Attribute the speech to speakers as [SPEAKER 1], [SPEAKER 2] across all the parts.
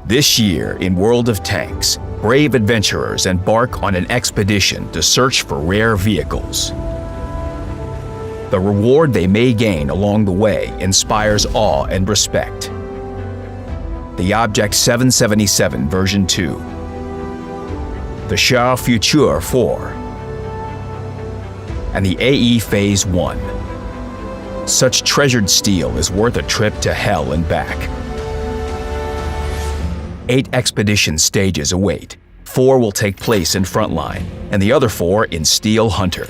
[SPEAKER 1] This year, in World of Tanks, brave adventurers embark on an expedition to search for rare vehicles. The reward they may gain along the way inspires awe and respect. The Object 777 version 2, the Char Future 4, and the AE Phase 1. Such treasured steel is worth a trip to hell and back. 8 expedition stages await. 4 will take place in Frontline, and the other 4 in Steel Hunter.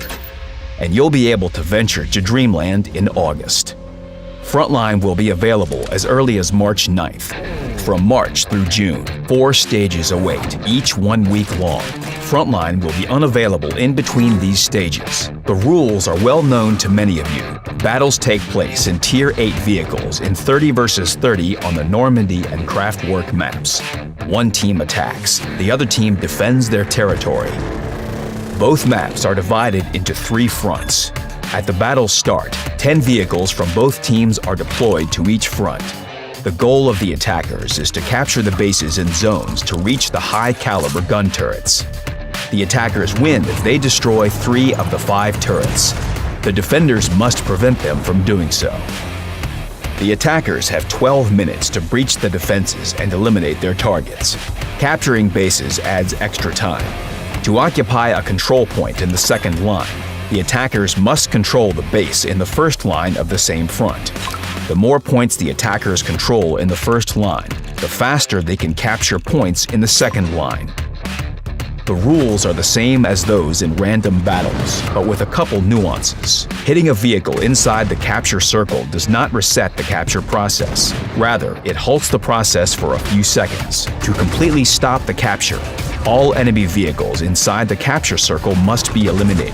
[SPEAKER 1] And you'll be able to venture to Dreamland in August. Frontline will be available as early as March 9th. From March through June, 4 stages await, each 1 week long. Frontline will be unavailable in between these stages. The rules are well known to many of you. Battles take place in Tier 8 vehicles in 30 versus 30 on the Normandy and Kraftwerk maps. One team attacks, the other team defends their territory. Both maps are divided into 3 fronts. At the battle's start, 10 vehicles from both teams are deployed to each front. The goal of the attackers is to capture the bases and zones to reach the high-caliber gun turrets. The attackers win if they destroy 3 of the 5 turrets. The defenders must prevent them from doing so. The attackers have 12 minutes to breach the defenses and eliminate their targets. Capturing bases adds extra time. To occupy a control point in the second line, the attackers must control the base in the first line of the same front. The more points the attackers control in the first line, the faster they can capture points in the second line. The rules are the same as those in random battles, but with a couple nuances. Hitting a vehicle inside the capture circle does not reset the capture process. Rather, it halts the process for a few seconds. To completely stop the capture, all enemy vehicles inside the capture circle must be eliminated.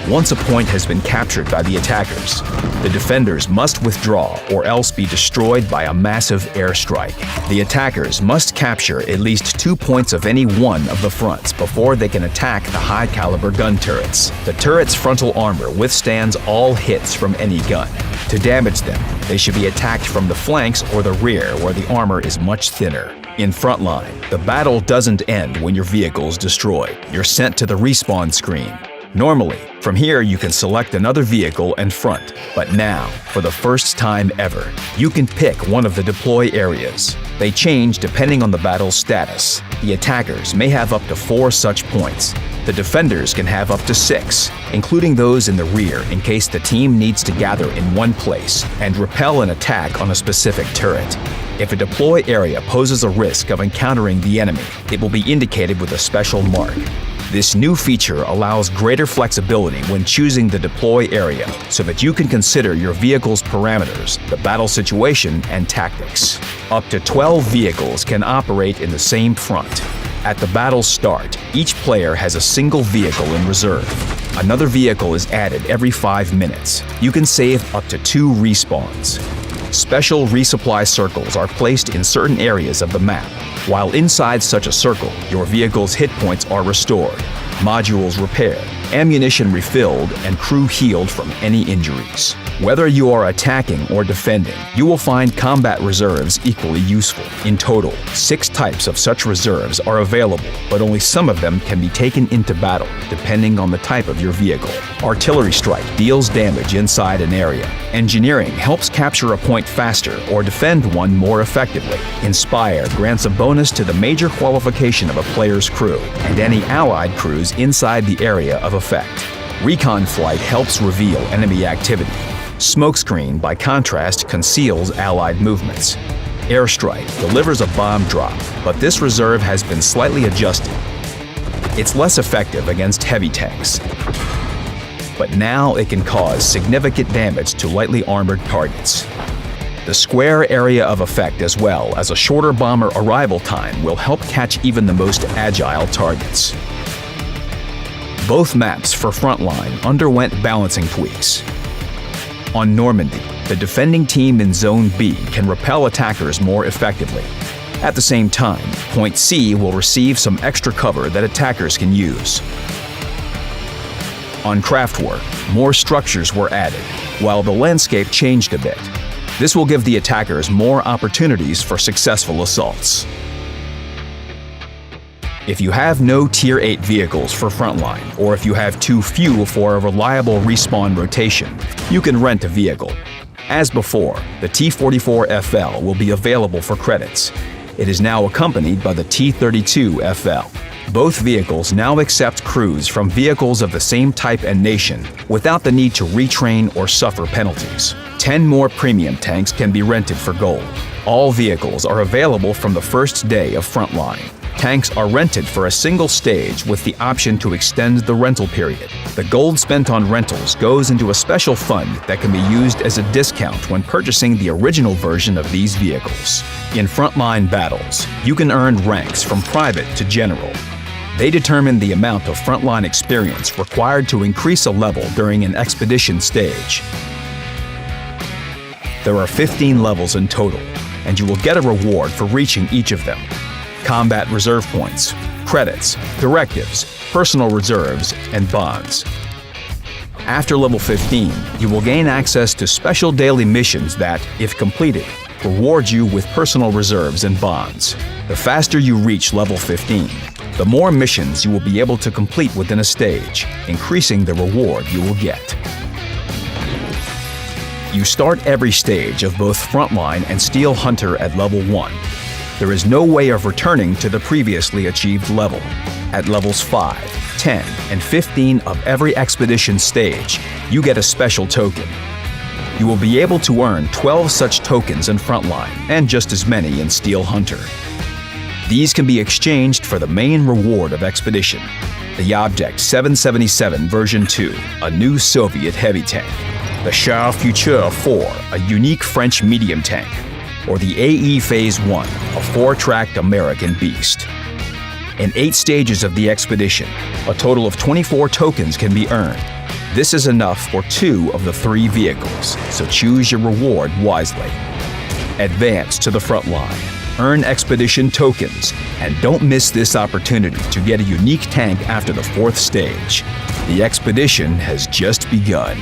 [SPEAKER 1] Once a point has been captured by the attackers, the defenders must withdraw or else be destroyed by a massive airstrike. The attackers must capture at least 2 points of any one of the fronts before they can attack the high-caliber gun turrets. The turret's frontal armor withstands all hits from any gun. To damage them, they should be attacked from the flanks or the rear where the armor is much thinner. In Frontline, the battle doesn't end when your vehicle is destroyed. You're sent to the respawn screen. Normally, from here you can select another vehicle and front, but now, for the first time ever, you can pick one of the deploy areas. They change depending on the battle's status. The attackers may have up to 4 such points. The defenders can have up to 6, including those in the rear in case the team needs to gather in one place and repel an attack on a specific turret. If a deploy area poses a risk of encountering the enemy, it will be indicated with a special mark. This new feature allows greater flexibility when choosing the deploy area so that you can consider your vehicle's parameters, the battle situation, and tactics. Up to 12 vehicles can operate in the same front. At the battle's start, each player has a single vehicle in reserve. Another vehicle is added every 5 minutes. You can save up to 2 respawns. Special resupply circles are placed in certain areas of the map. While inside such a circle, your vehicle's hit points are restored, modules repaired, ammunition refilled, and crew healed from any injuries. Whether you are attacking or defending, you will find combat reserves equally useful. In total, 6 types of such reserves are available, but only some of them can be taken into battle, depending on the type of your vehicle. Artillery strike deals damage inside an area. Engineering helps capture a point faster or defend one more effectively. Inspire grants a bonus to the major qualification of a player's crew and any allied crews inside the area of effect. Recon flight helps reveal enemy activity. Smokescreen, by contrast, conceals allied movements. Airstrike delivers a bomb drop, but this reserve has been slightly adjusted. It's less effective against heavy tanks, but now it can cause significant damage to lightly armored targets. The square area of effect, as well as a shorter bomber arrival time, will help catch even the most agile targets. Both maps for Frontline underwent balancing tweaks. On Normandy, the defending team in Zone B can repel attackers more effectively. At the same time, Point C will receive some extra cover that attackers can use. On Kraftwerk, more structures were added, while the landscape changed a bit. This will give the attackers more opportunities for successful assaults. If you have no Tier 8 vehicles for Frontline, or if you have too few for a reliable respawn rotation, you can rent a vehicle. As before, the T-44FL will be available for credits. It is now accompanied by the T-32FL. Both vehicles now accept crews from vehicles of the same type and nation without the need to retrain or suffer penalties. 10 more premium tanks can be rented for gold. All vehicles are available from the first day of Frontline. Tanks are rented for a single stage with the option to extend the rental period. The gold spent on rentals goes into a special fund that can be used as a discount when purchasing the original version of these vehicles. In Frontline battles, you can earn ranks from private to general. They determine the amount of Frontline experience required to increase a level during an expedition stage. There are 15 levels in total, and you will get a reward for reaching each of them. Combat reserve points, credits, directives, personal reserves, and bonds. After level 15, you will gain access to special daily missions that, if completed, reward you with personal reserves and bonds. The faster you reach level 15, the more missions you will be able to complete within a stage, increasing the reward you will get. You start every stage of both Frontline and Steel Hunter at level 1. There is no way of returning to the previously achieved level. At levels 5, 10, and 15 of every expedition stage, you get a special token. You will be able to earn 12 such tokens in Frontline and just as many in Steel Hunter. These can be exchanged for the main reward of expedition, the Object 777 version 2, a new Soviet heavy tank, the Char Future 4, a unique French medium tank, or the AE Phase 1, a 4-tracked American beast. In 8 stages of the expedition, a total of 24 tokens can be earned. This is enough for 2 of the 3 vehicles, so choose your reward wisely. Advance to the front line, earn expedition tokens, and don't miss this opportunity to get a unique tank after the 4th stage. The expedition has just begun.